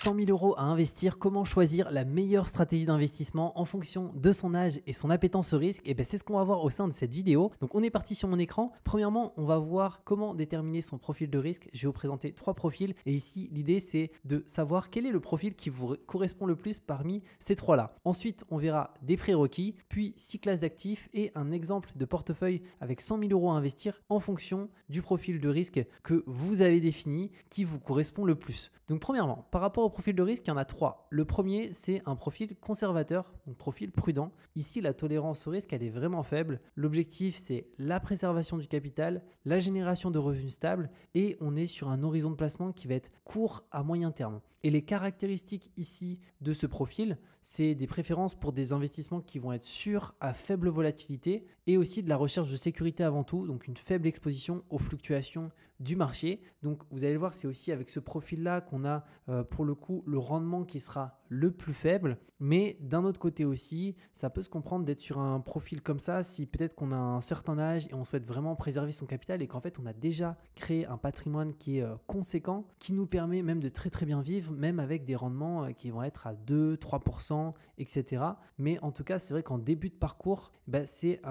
100 000 € à investir, comment choisir la meilleure stratégie d'investissement en fonction de son âge et son appétence au risque? Et bien c'est ce qu'on va voir au sein de cette vidéo. Donc on est parti sur mon écran. Premièrement, on va voir comment déterminer son profil de risque. Je vais vous présenter 3 profils et ici l'idée c'est de savoir quel est le profil qui vous correspond le plus parmi ces 3 là. Ensuite on verra des prérequis, puis 6 classes d'actifs et un exemple de portefeuille avec 100 000 € à investir en fonction du profil de risque que vous avez défini qui vous correspond le plus. Donc premièrement, par rapport au profil de risque, il y en a 3. Le premier, c'est un profil conservateur, donc profil prudent. Ici, la tolérance au risque, elle est vraiment faible. L'objectif, c'est la préservation du capital, la génération de revenus stables et on est sur un horizon de placement qui va être court à moyen terme. Et les caractéristiques ici de ce profil, c'est des préférences pour des investissements qui vont être sûrs à faible volatilité et aussi de la recherche de sécurité avant tout, donc une faible exposition aux fluctuations du marché. Donc vous allez le voir, c'est aussi avec ce profil-là qu'on a pour le coup le rendement qui sera le plus faible. Mais d'un autre côté aussi, ça peut se comprendre d'être sur un profil comme ça si peut-être qu'on a un certain âge et on souhaite vraiment préserver son capital et qu'en fait on a déjà créé un patrimoine qui est conséquent, qui nous permet même de très très bien vivre, même avec des rendements qui vont être à 2-3%, etc. Mais en tout cas, c'est vrai qu'en début de parcours, c'est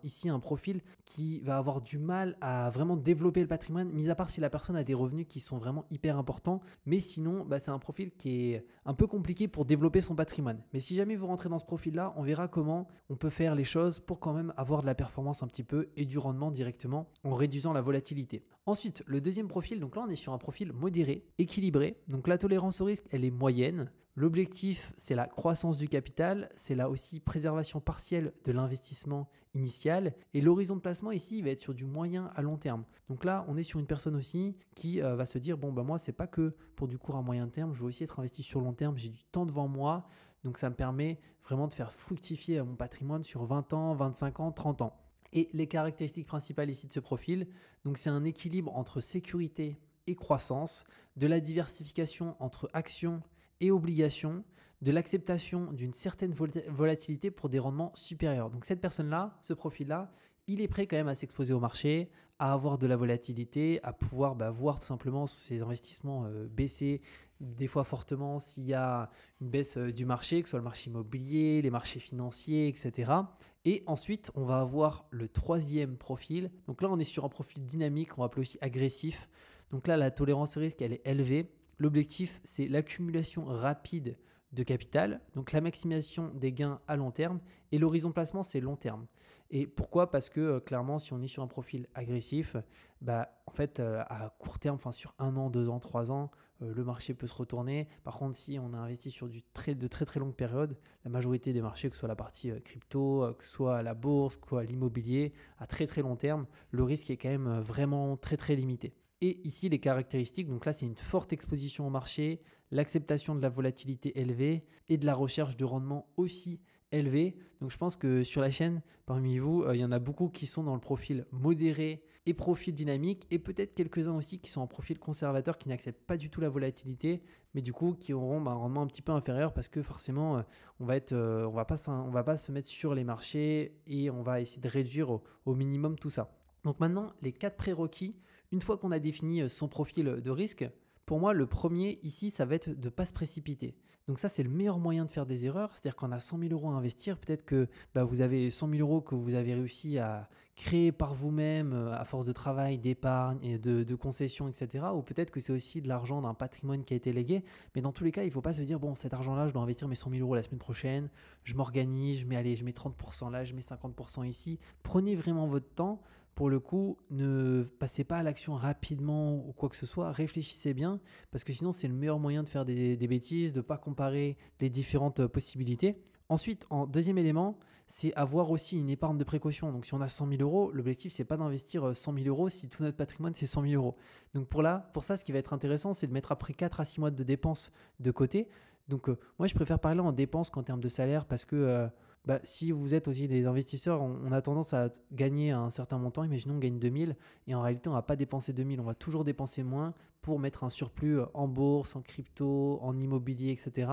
ici un profil qui va avoir du mal à vraiment développer le patrimoine, mis à part si la personne a des revenus qui sont vraiment hyper importants. Mais sinon, c'est un profil qui est un peu compliqué pour développer son patrimoine. Mais si jamais vous rentrez dans ce profil-là, on verra comment on peut faire les choses pour quand même avoir de la performance un petit peu et du rendement directement en réduisant la volatilité. Ensuite, le deuxième profil, donc là on est sur un profil modéré, équilibré. Donc la tolérance au risque, elle est moyenne. L'objectif, c'est la croissance du capital, c'est là aussi préservation partielle de l'investissement initial et l'horizon de placement ici il va être sur du moyen à long terme. Donc là, on est sur une personne aussi qui va se dire moi, c'est pas que pour du court à moyen terme, je veux aussi être investi sur long terme, j'ai du temps devant moi, donc ça me permet vraiment de faire fructifier mon patrimoine sur 20 ans, 25 ans, 30 ans. Et les caractéristiques principales ici de ce profil, donc c'est un équilibre entre sécurité et croissance, de la diversification entre actions et obligations, de l'acceptation d'une certaine volatilité pour des rendements supérieurs. Donc cette personne-là, ce profil-là, il est prêt quand même à s'exposer au marché, à avoir de la volatilité, à pouvoir voir tout simplement ses investissements baisser des fois fortement s'il y a une baisse du marché, que ce soit le marché immobilier, les marchés financiers, etc. Et ensuite, on va avoir le troisième profil. Donc là, on est sur un profil dynamique, on va appeler aussi agressif. Donc là, la tolérance au risque, elle est élevée. L'objectif, c'est l'accumulation rapide de capital, donc la maximisation des gains à long terme et l'horizon de placement, c'est long terme. Et pourquoi? Parce que clairement, si on est sur un profil agressif, en fait, à court terme, sur 1 an, 2 ans, 3 ans, le marché peut se retourner. Par contre, si on a investi sur de très très longues périodes, la majorité des marchés, que ce soit la partie crypto, que ce soit la bourse, que ce soit l'immobilier, à très très long terme, le risque est quand même vraiment très très limité. Et ici, les caractéristiques, donc là, c'est une forte exposition au marché, l'acceptation de la volatilité élevée et de la recherche de rendement aussi élevé. Donc, je pense que sur la chaîne, parmi vous, il y en a beaucoup qui sont dans le profil modéré et profil dynamique et peut-être quelques-uns aussi qui sont en profil conservateur, qui n'acceptent pas du tout la volatilité, mais du coup, qui auront un rendement un petit peu inférieur parce que forcément, on va pas se mettre sur les marchés et on va essayer de réduire au minimum tout ça. Donc maintenant, les 4 prérequis, une fois qu'on a défini son profil de risque, pour moi, le premier ici, ça va être de ne pas se précipiter. Donc ça, c'est le meilleur moyen de faire des erreurs. C'est-à-dire qu'on a 100 000 € à investir. Peut-être que vous avez 100 000 € que vous avez réussi à créer par vous-même à force de travail, d'épargne et de concessions, etc. Ou peut-être que c'est aussi de l'argent d'un patrimoine qui a été légué. Mais dans tous les cas, il ne faut pas se dire, cet argent-là, je dois investir mes 100 000 € la semaine prochaine. Je m'organise, je mets 30% là, je mets 50% ici. Prenez vraiment votre temps. Pour le coup, ne passez pas à l'action rapidement ou quoi que ce soit, réfléchissez bien parce que sinon c'est le meilleur moyen de faire des bêtises, de ne pas comparer les différentes possibilités. Ensuite, en deuxième élément, c'est avoir aussi une épargne de précaution. Donc si on a 100 000 €, l'objectif c'est pas d'investir 100 000 € si tout notre patrimoine c'est 100 000 €. Donc pour ça, ce qui va être intéressant, c'est de mettre après 4 à 6 mois de dépenses de côté. Donc moi je préfère parler en dépenses qu'en termes de salaire parce que si vous êtes aussi des investisseurs, on a tendance à gagner un certain montant. Imaginons on gagne 2000 et en réalité, on ne va pas dépenser 2000. On va toujours dépenser moins pour mettre un surplus en bourse, en crypto, en immobilier, etc.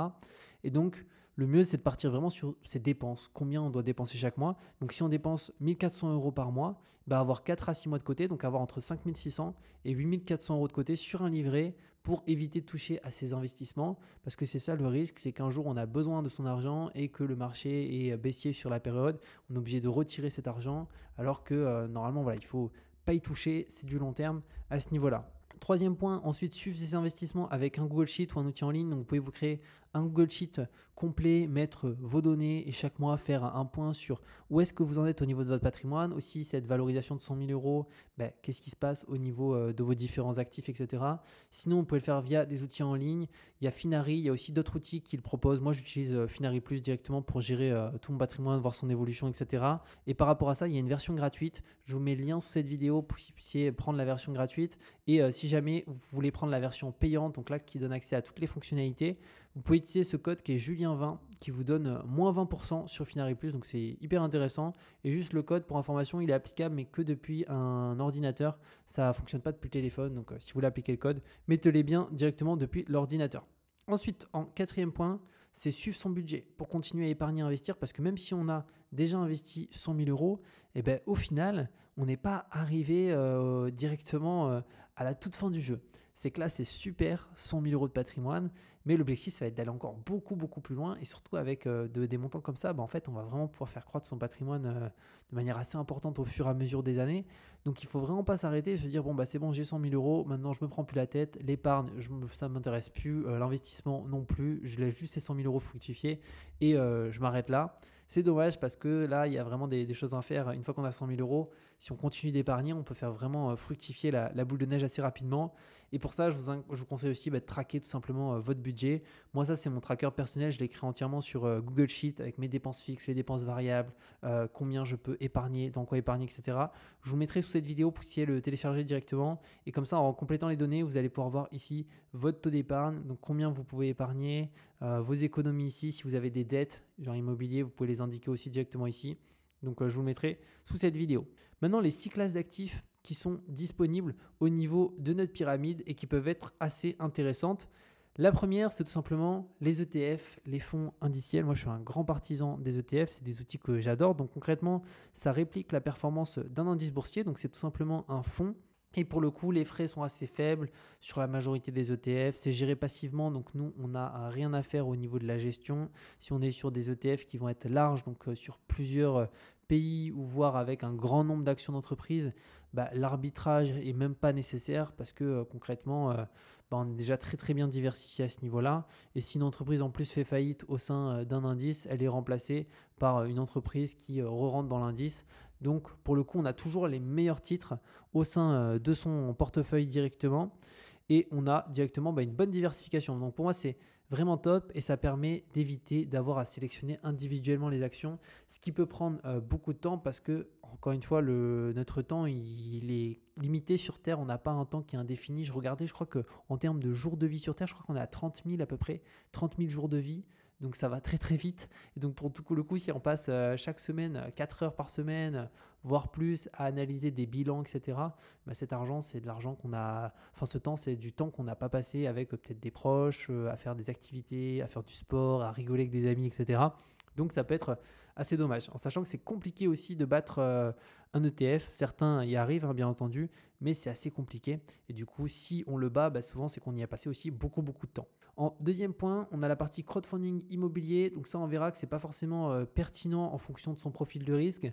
Et donc, Le mieux, c'est de partir vraiment sur ses dépenses, combien on doit dépenser chaque mois. Donc si on dépense 1400 € par mois, bah avoir 4 à 6 mois de côté, donc avoir entre 5600 et 8400 € de côté sur un livret pour éviter de toucher à ces investissements. Parce que c'est ça le risque, c'est qu'un jour on a besoin de son argent et que le marché est baissier sur la période, on est obligé de retirer cet argent alors que normalement voilà, il ne faut pas y toucher, c'est du long terme à ce niveau-là. Troisième point, ensuite suivre ces investissements avec un Google Sheet ou un outil en ligne. Donc vous pouvez vous créer un Google Sheet complet, mettre vos données et chaque mois faire un point sur où est-ce que vous en êtes au niveau de votre patrimoine. Aussi cette valorisation de 100 000 €, qu'est-ce qui se passe au niveau de vos différents actifs, etc. Sinon, vous pouvez le faire via des outils en ligne. Il y a Finari, il y a aussi d'autres outils qui le proposent. Moi, j'utilise Finari Plus directement pour gérer tout mon patrimoine, voir son évolution, etc. Et par rapport à ça, il y a une version gratuite. Je vous mets le lien sous cette vidéo pour que vous puissiez prendre la version gratuite. Et si jamais vous voulez prendre la version payante, donc là qui donne accès à toutes les fonctionnalités, vous pouvez utiliser ce code qui est Julien20 qui vous donne moins 20% sur Finari Plus. Donc c'est hyper intéressant. Et juste le code pour information, il est applicable mais que depuis un ordinateur. Ça ne fonctionne pas depuis le téléphone. Donc si vous voulez appliquer le code, mettez-les bien directement depuis l'ordinateur. Ensuite, en quatrième point, c'est suivre son budget pour continuer à épargner et investir parce que même si on a déjà investi 100 000 €, au final, on n'est pas arrivé directement à la toute fin du jeu. C'est que là, c'est super, 100 000 € de patrimoine, mais l'objectif, ça va être d'aller encore beaucoup, beaucoup plus loin et surtout avec des montants comme ça, en fait, on va vraiment pouvoir faire croître son patrimoine de manière assez importante au fur et à mesure des années. Donc, il ne faut vraiment pas s'arrêter et se dire, c'est bon, j'ai 100 000 €, maintenant, je ne me prends plus la tête, l'épargne, ça ne m'intéresse plus, l'investissement non plus, je laisse juste ces 100 000 € fructifier et je m'arrête là. C'est dommage parce que là, il y a vraiment des choses à faire. Une fois qu'on a 100 000 €, si on continue d'épargner, on peut faire vraiment fructifier la boule de neige assez rapidement. Et pour ça, je vous conseille aussi de traquer tout simplement votre budget. Moi, ça, c'est mon tracker personnel. Je l'ai créé entièrement sur Google Sheet avec mes dépenses fixes, les dépenses variables, combien je peux épargner, dans quoi épargner, etc. Je vous mettrai sous cette vidéo pour essayer de le télécharger directement. Et comme ça, en complétant les données, vous allez pouvoir voir ici votre taux d'épargne, donc combien vous pouvez épargner, vos économies ici. Si vous avez des dettes, genre immobilier, vous pouvez les indiquer aussi directement ici. Donc, je vous le mettrai sous cette vidéo. Maintenant, les 6 classes d'actifs qui sont disponibles au niveau de notre pyramide et qui peuvent être assez intéressantes. La première, c'est tout simplement les ETF, les fonds indiciels. Moi, je suis un grand partisan des ETF. C'est des outils que j'adore. Donc, concrètement, ça réplique la performance d'un indice boursier. Donc, c'est tout simplement un fonds. Et pour le coup, les frais sont assez faibles sur la majorité des ETF. C'est géré passivement, donc nous, on n'a rien à faire au niveau de la gestion. Si on est sur des ETF qui vont être larges, donc sur plusieurs pays ou voire avec un grand nombre d'actions d'entreprise, l'arbitrage n'est même pas nécessaire parce que concrètement, on est déjà très très bien diversifié à ce niveau-là. Et si une entreprise en plus fait faillite au sein d'un indice, elle est remplacée par une entreprise qui re-rentre dans l'indice. Donc, pour le coup, on a toujours les meilleurs titres au sein de son portefeuille directement et on a directement une bonne diversification. Donc, pour moi, c'est vraiment top et ça permet d'éviter d'avoir à sélectionner individuellement les actions, ce qui peut prendre beaucoup de temps parce que, encore une fois, notre temps, il est limité sur Terre. On n'a pas un temps qui est indéfini. Je regardais, je crois qu'en termes de jours de vie sur Terre, je crois qu'on est à 30 000 à peu près, 30 000 jours de vie. Donc ça va très très vite. Et donc pour tout le coup, si on passe chaque semaine, 4 heures par semaine, voire plus, à analyser des bilans, etc., cet argent, c'est de l'argent qu'on a... Enfin, ce temps, c'est du temps qu'on n'a pas passé avec peut-être des proches, à faire des activités, à faire du sport, à rigoler avec des amis, etc. Donc ça peut être assez dommage. En sachant que c'est compliqué aussi de battre un ETF. Certains y arrivent, bien entendu, mais c'est assez compliqué. Et du coup, si on le bat, souvent, c'est qu'on y a passé aussi beaucoup de temps. En deuxième point, on a la partie crowdfunding immobilier. Donc ça, on verra que ce n'est pas forcément pertinent en fonction de son profil de risque.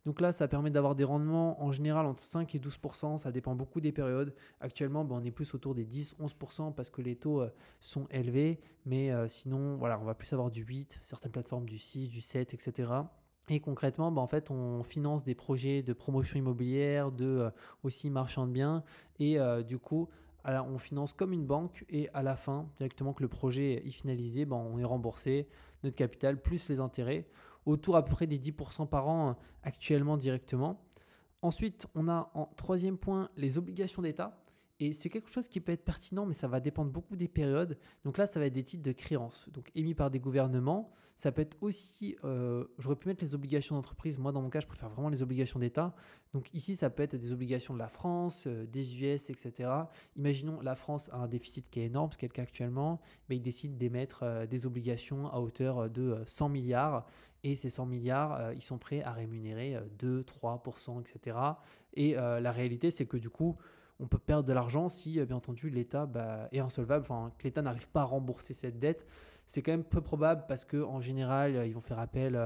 Donc là, ça permet d'avoir des rendements en général entre 5 et 12%. Ça dépend beaucoup des périodes. Actuellement, on est plus autour des 10-11% parce que les taux sont élevés. Mais sinon, voilà, on va plus avoir du 8, certaines plateformes du 6, du 7, etc. Et concrètement, en fait, on finance des projets de promotion immobilière, de aussi marchand de biens. Et du coup, alors, on finance comme une banque et à la fin, directement que le projet est finalisé, on est remboursé notre capital plus les intérêts, autour à peu près des 10% par an actuellement directement. Ensuite, on a en troisième point les obligations d'État. Et c'est quelque chose qui peut être pertinent, mais ça va dépendre beaucoup des périodes. Donc là, ça va être des titres de créance, donc émis par des gouvernements. Ça peut être aussi, j'aurais pu mettre les obligations d'entreprise. Moi, dans mon cas, je préfère vraiment les obligations d'État. Donc ici, ça peut être des obligations de la France, des US, etc. Imaginons la France a un déficit qui est énorme, ce qui est le cas actuellement, mais ils décident d'émettre des obligations à hauteur de 100 milliards. Et ces 100 milliards, ils sont prêts à rémunérer 2, 3%, etc. Et la réalité, c'est que du coup, on peut perdre de l'argent si, bien entendu, l'État est insolvable, enfin, que l'État n'arrive pas à rembourser cette dette. C'est quand même peu probable parce qu'en général, ils vont faire appel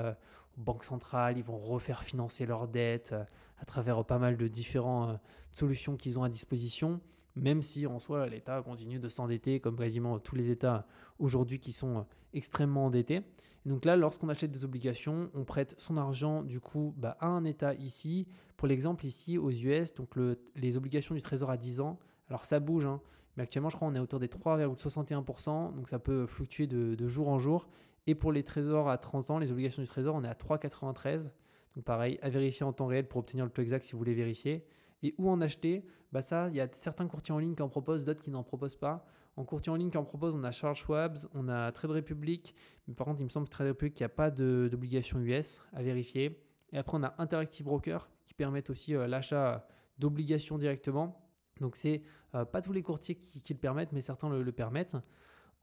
aux banques centrales, ils vont refaire financer leurs dettes à travers pas mal de différentes solutions qu'ils ont à disposition, même si en soi, l'État continue de s'endetter comme quasiment tous les États aujourd'hui qui sont extrêmement endettés. Et donc là, lorsqu'on achète des obligations, on prête son argent du coup à un État ici. Pour l'exemple ici aux US, donc les obligations du Trésor à 10 ans, alors ça bouge, hein, mais actuellement je crois qu'on est autour des 3,61%, donc ça peut fluctuer de jour en jour. Et pour les trésors à 30 ans, les obligations du Trésor, on est à 3,93. Donc pareil, à vérifier en temps réel pour obtenir le taux exact si vous voulez vérifier. Et où en acheter? Ça, il y a certains courtiers en ligne qui en proposent, d'autres qui n'en proposent pas. En courtier en ligne qui en propose, on a Charles Schwab, on a Trade Republic. Mais par contre, il me semble que Trade Republic, il n'y a pas d'obligation US à vérifier. Et après, on a Interactive Broker qui permettent aussi l'achat d'obligations directement. Donc, c'est pas tous les courtiers qui le permettent, mais certains le permettent.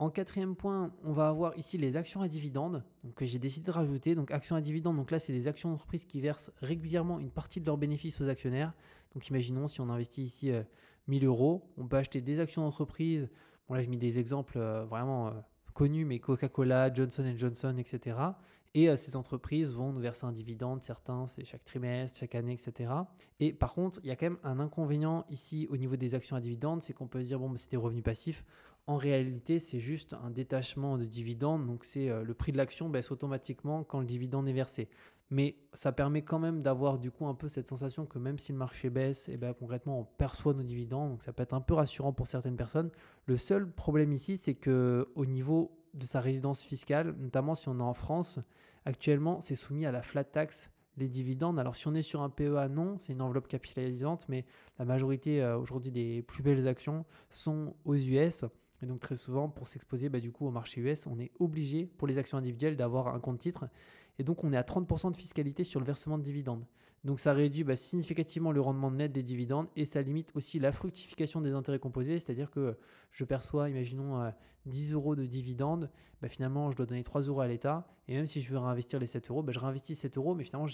En quatrième point, on va avoir ici les actions à dividendes, donc j'ai décidé de rajouter. Donc actions à dividendes, donc là c'est des actions d'entreprise qui versent régulièrement une partie de leurs bénéfices aux actionnaires. Donc imaginons si on investit ici 1000 euros, on peut acheter des actions d'entreprise. Bon là j'ai mis des exemples vraiment connus, mais Coca-Cola, Johnson & Johnson, etc. Et ces entreprises vont nous verser un dividende, certains c'est chaque trimestre, chaque année, etc. Et par contre, il y a quand même un inconvénient ici au niveau des actions à dividendes, c'est qu'on peut se dire bon c'est des revenus passifs. En réalité, c'est juste un détachement de dividendes, donc c'est le prix de l'action baisse automatiquement quand le dividende est versé. Mais ça permet quand même d'avoir du coup un peu cette sensation que même si le marché baisse, concrètement on perçoit nos dividendes, donc ça peut être un peu rassurant pour certaines personnes. Le seul problème ici, c'est qu'au niveau de sa résidence fiscale, notamment si on est en France, actuellement c'est soumis à la flat tax, les dividendes. Alors si on est sur un PEA, non, c'est une enveloppe capitalisante, mais la majorité aujourd'hui des plus belles actions sont aux US. Et donc très souvent, pour s'exposer du coup au marché US, on est obligé pour les actions individuelles d'avoir un compte titre. Et donc on est à 30% de fiscalité sur le versement de dividendes. Donc ça réduit significativement le rendement net des dividendes et ça limite aussi la fructification des intérêts composés. C'est-à-dire que je perçois, imaginons 10 euros de dividendes, finalement je dois donner 3 euros à l'État. Et même si je veux réinvestir les 7 euros, je réinvestis 7 euros, mais finalement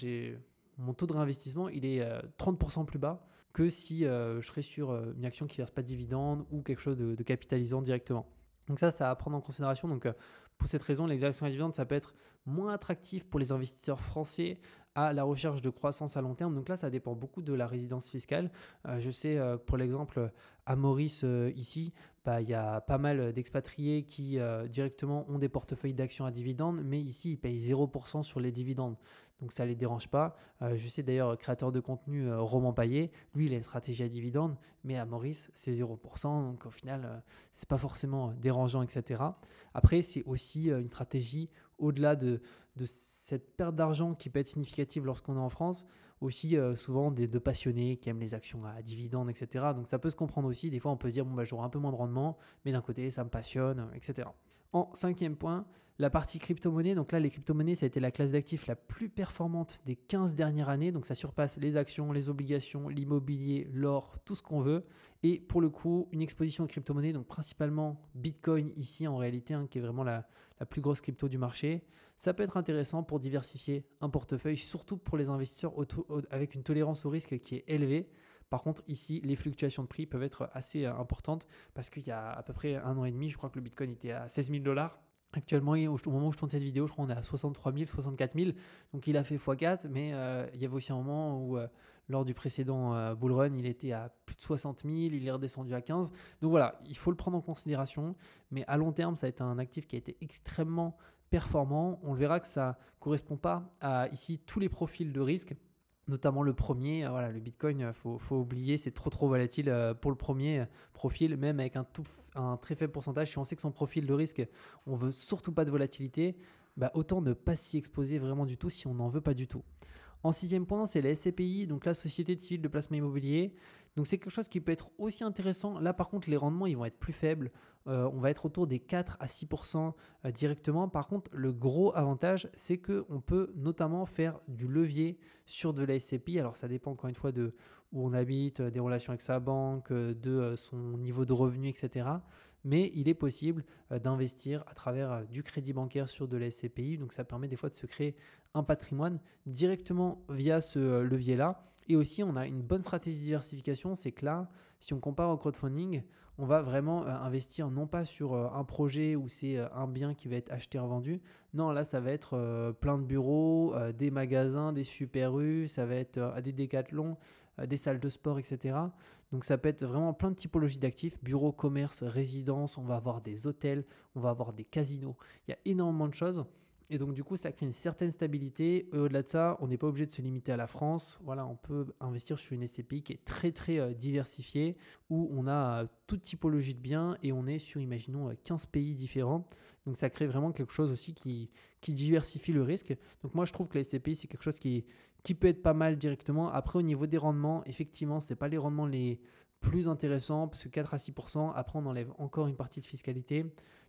mon taux de réinvestissement il est 30% plus bas que si je serais sur une action qui ne verse pas de dividendes ou quelque chose de capitalisant directement. Donc ça à prendre en considération. Donc pour cette raison, les actions à dividendes, ça peut être moins attractif pour les investisseurs français à la recherche de croissance à long terme. Donc là, ça dépend beaucoup de la résidence fiscale. Je sais, pour l'exemple, à Maurice, ici, il y a pas mal d'expatriés qui directement ont des portefeuilles d'actions à dividendes, mais ici, ils payent 0% sur les dividendes. Donc ça ne les dérange pas. Je sais d'ailleurs, créateur de contenu, Roman Payet, lui, il a une stratégie à dividendes, mais à Maurice, c'est 0%. Donc au final, ce n'est pas forcément dérangeant, etc. Après, c'est aussi une stratégie au-delà de cette perte d'argent qui peut être significative lorsqu'on est en France, aussi souvent de passionnés qui aiment les actions à dividendes, etc. Donc ça peut se comprendre aussi. Des fois, on peut se dire, j'aurai un peu moins de rendement, mais d'un côté, ça me passionne, etc. En cinquième point, la partie crypto-monnaie. Donc là, les crypto-monnaies, ça a été la classe d'actifs la plus performante des 15 dernières années. Donc ça surpasse les actions, les obligations, l'immobilier, l'or, tout ce qu'on veut. Et pour le coup, une exposition aux crypto-monnaies, donc principalement Bitcoin ici en réalité, qui est vraiment la plus grosse crypto du marché. Ça peut être intéressant pour diversifier un portefeuille, surtout pour les investisseurs avec une tolérance au risque qui est élevée. Par contre, ici, les fluctuations de prix peuvent être assez importantes parce qu'il y a à peu près 1 an et demi, je crois que le Bitcoin était à 16 000 $. Actuellement, au moment où je tourne cette vidéo, je crois qu'on est à 63 000, 64 000. Donc, il a fait x4, mais il y avait aussi un moment où, lors du précédent bull run, il était à plus de 60 000, il est redescendu à 15. Donc voilà, il faut le prendre en considération. Mais à long terme, ça a été un actif qui a été extrêmement performant. On le verra que ça ne correspond pas à ici tous les profils de risque. Notamment le premier, le Bitcoin, faut oublier, c'est trop volatile pour le premier profil, même avec un très faible pourcentage. Si on sait que son profil de risque, on veut surtout pas de volatilité, autant ne pas s'y exposer vraiment du tout si on n'en veut pas du tout. En sixième point, c'est la SCPI, donc la Société de Civil de Placement Immobilier. Donc c'est quelque chose qui peut être aussi intéressant. Là par contre les rendements ils vont être plus faibles. On va être autour des 4 à 6% directement. Par contre le gros avantage c'est qu'on peut notamment faire du levier sur de la SCPI. Alors ça dépend encore une fois de où on habite, des relations avec sa banque, de son niveau de revenu, etc. Mais il est possible d'investir à travers du crédit bancaire sur de la SCPI. Donc ça permet des fois de se créer un patrimoine directement via ce levier-là. Et aussi, on a une bonne stratégie de diversification. C'est que là, si on compare au crowdfunding, on va vraiment investir non pas sur un projet où c'est un bien qui va être acheté revendu. Non, là, ça va être plein de bureaux, des magasins, des super U, ça va être des décathlons, des salles de sport, etc. Donc ça peut être vraiment plein de typologies d'actifs, bureaux, commerce, résidences, on va avoir des hôtels, on va avoir des casinos. Il y a énormément de choses. Et donc, du coup, ça crée une certaine stabilité. Et au-delà de ça, on n'est pas obligé de se limiter à la France. Voilà, on peut investir sur une SCPI qui est très, très diversifiée, où on a toute typologie de biens et on est sur, imaginons, 15 pays différents. Donc, ça crée vraiment quelque chose aussi qui diversifie le risque. Donc, moi, je trouve que la SCPI, c'est quelque chose qui peut être pas mal directement. Après, au niveau des rendements, effectivement, ce n'est pas les rendements les plus intéressants, parce que 4 à 6%, après, on enlève encore une partie de fiscalité.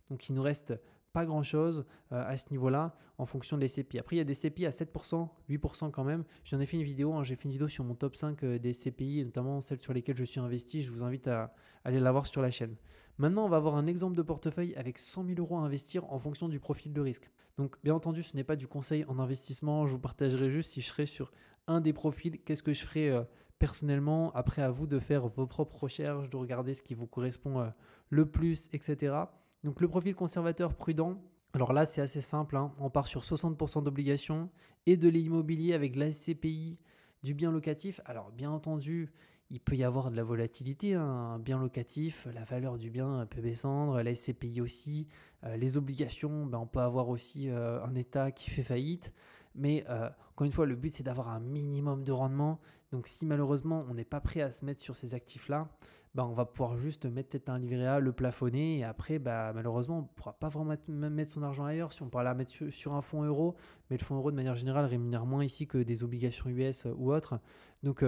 Donc, il nous reste pas grand-chose à ce niveau-là en fonction des SCPI. Après, il y a des SCPI à 7%, 8% quand même. J'en ai fait une vidéo, j'ai fait une vidéo sur mon top 5 des SCPI, notamment celles sur lesquelles je suis investi. Je vous invite à aller la voir sur la chaîne. Maintenant, on va avoir un exemple de portefeuille avec 100 000 euros à investir en fonction du profil de risque. Donc, bien entendu, ce n'est pas du conseil en investissement. Je vous partagerai juste si je serais sur un des profils, qu'est-ce que je ferais personnellement. Après, à vous de faire vos propres recherches, de regarder ce qui vous correspond le plus, etc. Donc le profil conservateur prudent, alors là c'est assez simple, on part sur 60% d'obligations et de l'immobilier avec de la SCPI, du bien locatif. Alors bien entendu, il peut y avoir de la volatilité, un bien locatif, la valeur du bien peut descendre, la SCPI aussi, les obligations, on peut avoir aussi un État qui fait faillite. Mais encore une fois, le but c'est d'avoir un minimum de rendement. Donc si malheureusement on n'est pas prêt à se mettre sur ces actifs-là, on va pouvoir juste mettre peut-être un livret A, le plafonner et après, malheureusement, on ne pourra pas vraiment mettre son argent ailleurs. Si on pourra la mettre sur un fonds euro, mais le fonds euro de manière générale rémunère moins ici que des obligations US ou autres. Donc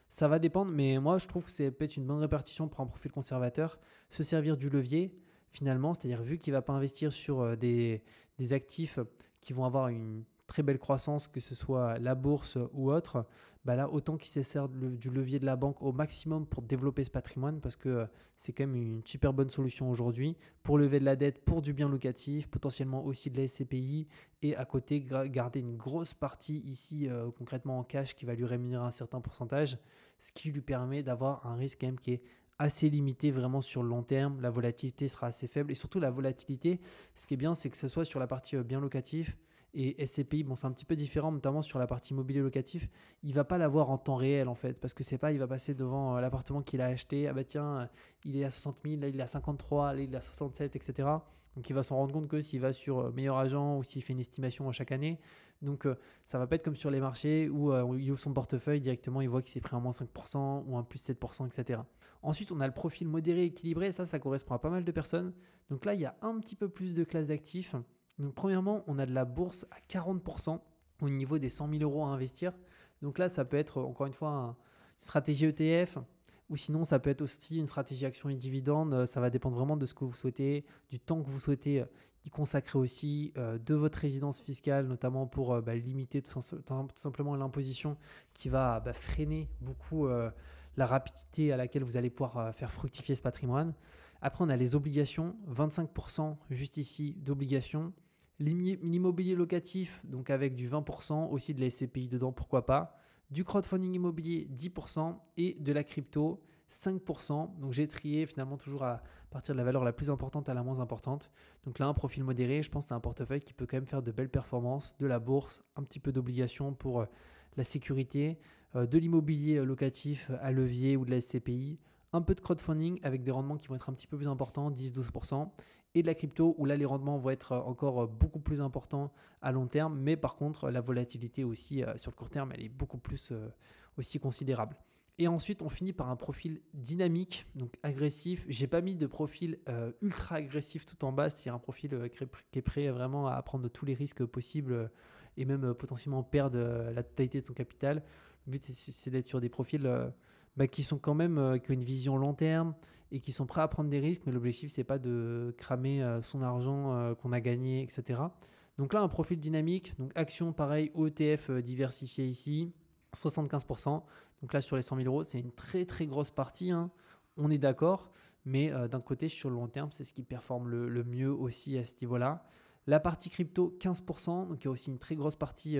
ça va dépendre, mais moi je trouve que c'est peut-être une bonne répartition pour un profil conservateur, se servir du levier finalement, c'est-à-dire vu qu'il ne va pas investir sur des actifs qui vont avoir une très belle croissance, que ce soit la bourse ou autre, là, autant qu'il se sert du levier de la banque au maximum pour développer ce patrimoine parce que c'est quand même une super bonne solution aujourd'hui pour lever de la dette, pour du bien locatif, potentiellement aussi de la SCPI et à côté garder une grosse partie ici concrètement en cash qui va lui rémunérer un certain pourcentage, ce qui lui permet d'avoir un risque quand même qui est assez limité vraiment sur le long terme. La volatilité sera assez faible et surtout la volatilité, ce qui est bien, c'est que ce soit sur la partie bien locatif et SCPI, c'est un petit peu différent, notamment sur la partie immobilier locatif. Il ne va pas l'avoir en temps réel en fait, parce que c'est pas, il va passer devant l'appartement qu'il a acheté. Ah tiens, il est à 60 000, là il est à 53, là il est à 67, etc. Donc il va s'en rendre compte que s'il va sur meilleur agent ou s'il fait une estimation à chaque année. Donc ça va pas être comme sur les marchés où il ouvre son portefeuille directement, il voit qu'il s'est pris un moins 5% ou un plus 7%, etc. Ensuite, on a le profil modéré équilibré. Ça correspond à pas mal de personnes. Donc là, il y a un petit peu plus de classes d'actifs. Donc premièrement, on a de la bourse à 40% au niveau des 100 000 euros à investir. Donc là, ça peut être encore une fois une stratégie ETF ou sinon ça peut être aussi une stratégie action et dividende. Ça va dépendre vraiment de ce que vous souhaitez, du temps que vous souhaitez y consacrer aussi, de votre résidence fiscale, notamment pour limiter tout simplement l'imposition qui va freiner beaucoup la rapidité à laquelle vous allez pouvoir faire fructifier ce patrimoine. Après, on a les obligations, 25% juste ici d'obligations. L'immobilier locatif, donc avec du 20%, aussi de la SCPI dedans, pourquoi pas. Du crowdfunding immobilier, 10% et de la crypto, 5%. Donc j'ai trié finalement toujours à partir de la valeur la plus importante à la moins importante. Donc là, un profil modéré, je pense que c'est un portefeuille qui peut quand même faire de belles performances, de la bourse, un petit peu d'obligations pour la sécurité, de l'immobilier locatif à levier ou de la SCPI, un peu de crowdfunding avec des rendements qui vont être un petit peu plus importants, 10-12%, et de la crypto où là les rendements vont être encore beaucoup plus importants à long terme, mais par contre la volatilité aussi sur le court terme elle est beaucoup plus aussi considérable. Et ensuite on finit par un profil dynamique, donc agressif. J'ai pas mis de profil ultra agressif tout en bas, c'est-à-dire un profil qui est prêt vraiment à prendre tous les risques possibles et même potentiellement perdre la totalité de son capital. Le but c'est d'être sur des profils qui sont quand même, qui ont une vision long terme et qui sont prêts à prendre des risques, mais l'objectif, c'est pas de cramer son argent qu'on a gagné, etc. Donc là, un profil dynamique, donc action, pareil, ETF diversifié ici, 75%. Donc là, sur les 100 000 euros, c'est une très très grosse partie, hein. On est d'accord, mais d'un côté, sur le long terme, c'est ce qui performe le mieux aussi à ce niveau-là. La partie crypto, 15%, donc il y a aussi une très grosse partie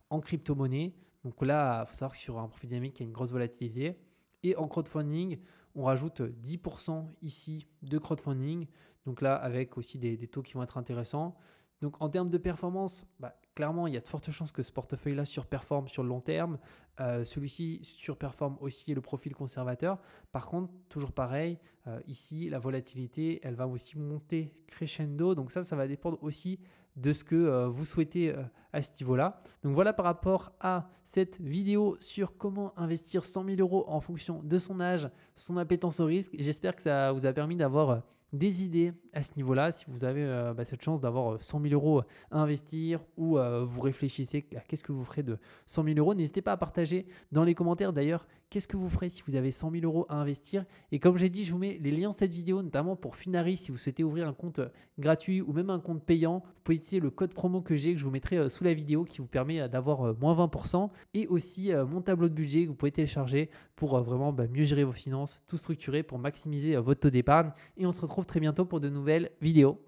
en crypto-monnaie. Donc là, il faut savoir que sur un profil dynamique, il y a une grosse volatilité. Et en crowdfunding, on rajoute 10% ici de crowdfunding. Donc là, avec aussi des taux qui vont être intéressants. Donc en termes de performance, clairement, il y a de fortes chances que ce portefeuille-là surperforme sur le long terme. Celui-ci surperforme aussi le profil conservateur. Par contre, toujours pareil, ici, la volatilité, elle va aussi monter crescendo. Donc ça va dépendre aussi de ce que vous souhaitez à ce niveau-là. Donc voilà par rapport à cette vidéo sur comment investir 100 000 euros en fonction de son âge, son appétence au risque. J'espère que ça vous a permis d'avoir des idées à ce niveau-là. Si vous avez cette chance d'avoir 100 000 euros à investir ou vous réfléchissez à qu'est-ce que vous ferez de 100 000 euros, n'hésitez pas à partager dans les commentaires d'ailleurs qu'est-ce que vous ferez si vous avez 100 000 euros à investir. Et comme j'ai dit, je vous mets les liens de cette vidéo, notamment pour Finari si vous souhaitez ouvrir un compte gratuit ou même un compte payant. Vous pouvez utiliser le code promo que j'ai, que je vous mettrai sous la vidéo, qui vous permet d'avoir moins 20%, et aussi mon tableau de budget que vous pouvez télécharger pour vraiment mieux gérer vos finances, tout structurer pour maximiser votre taux d'épargne. Et on se retrouve très bientôt pour de nouvelles vidéos.